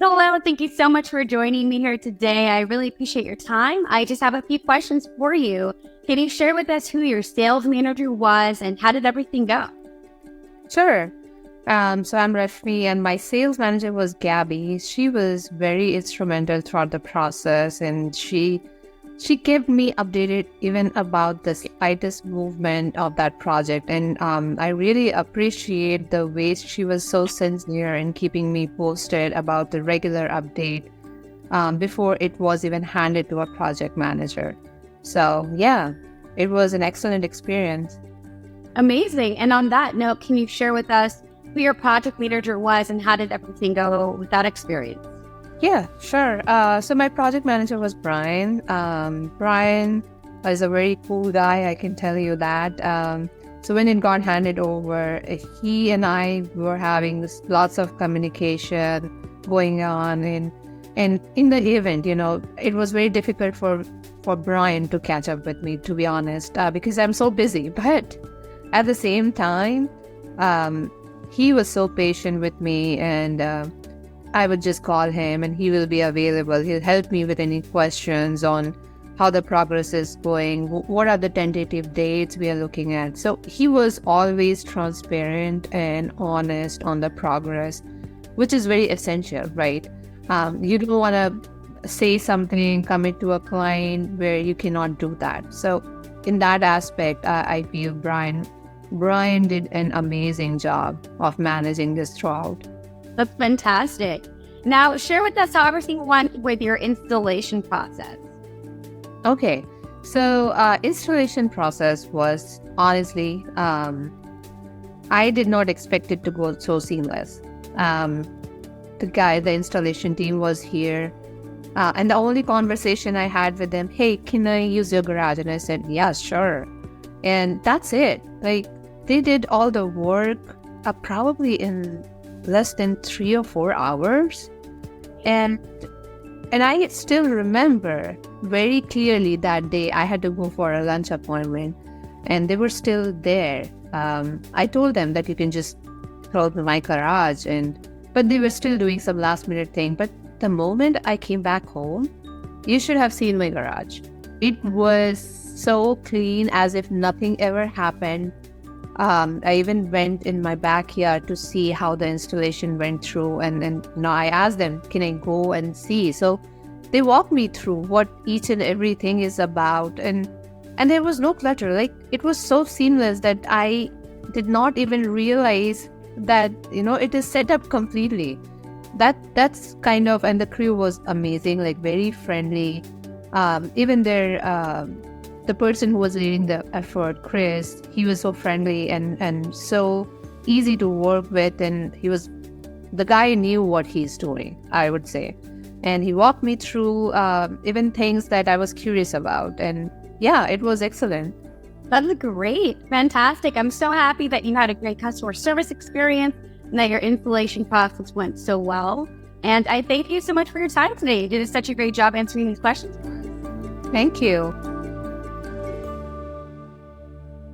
Hello, thank you so much for joining me here today. I really appreciate your time. I just have a few questions for you. Can you share with us who your sales manager was and how did everything go? Sure. So I'm Rashmi, and my sales manager was Gabby. She was very instrumental throughout the process, and she kept me updated even about the slightest movement of that project. And I really appreciate the way she was so sincere in keeping me posted about the regular update before it was even handed to a project manager. So yeah, it was an excellent experience. Amazing. And on that note, can you share with us who your project manager was and how did everything go with that experience? Yeah, sure. So my project manager was Brian. Brian is a very cool guy, I can tell you that. So when it got handed over, he and I were having lots of communication going on, and in the event, it was very difficult for Brian to catch up with me, to be honest, because I'm so busy. But at the same time, he was so patient with me, and I would just call him and he will be available. He'll help me with any questions on how the progress is going, what are the tentative dates we are looking at. So he was always transparent and honest on the progress, which is very essential, right? You don't want to say something, commit to a client where you cannot do that. So in that aspect, I feel Brian did an amazing job of managing this throughout. That's fantastic. Now, share with us how everything went with your installation process. Okay, so installation process was honestly, I did not expect it to go so seamless. The installation team was here, and the only conversation I had with them, hey, can I use your garage? And I said, yeah, sure. And that's it. Like, they did all the work probably in less than 3 or 4 hours. And I still remember very clearly that day I had to go for a lunch appointment and they were still there. I told them that you can just close my garage, but they were still doing some last minute thing. But the moment I came back home, you should have seen my garage. It was so clean as if nothing ever happened. I even went in my backyard to see how the installation went through, and I asked them, can I go and see? So they walked me through what each and everything is about, and there was no clutter. Like, it was so seamless that I did not even realize that it is set up completely. That's kind of, and the crew was amazing, like very friendly. Even the person who was leading the effort, Chris, he was so friendly and so easy to work with, and the guy knew what he's doing, I would say. And he walked me through even things that I was curious about, and yeah, it was excellent. That's great. Fantastic. I'm so happy that you had a great customer service experience and that your installation process went so well. And I thank you so much for your time today. You did such a great job answering these questions. Thank you.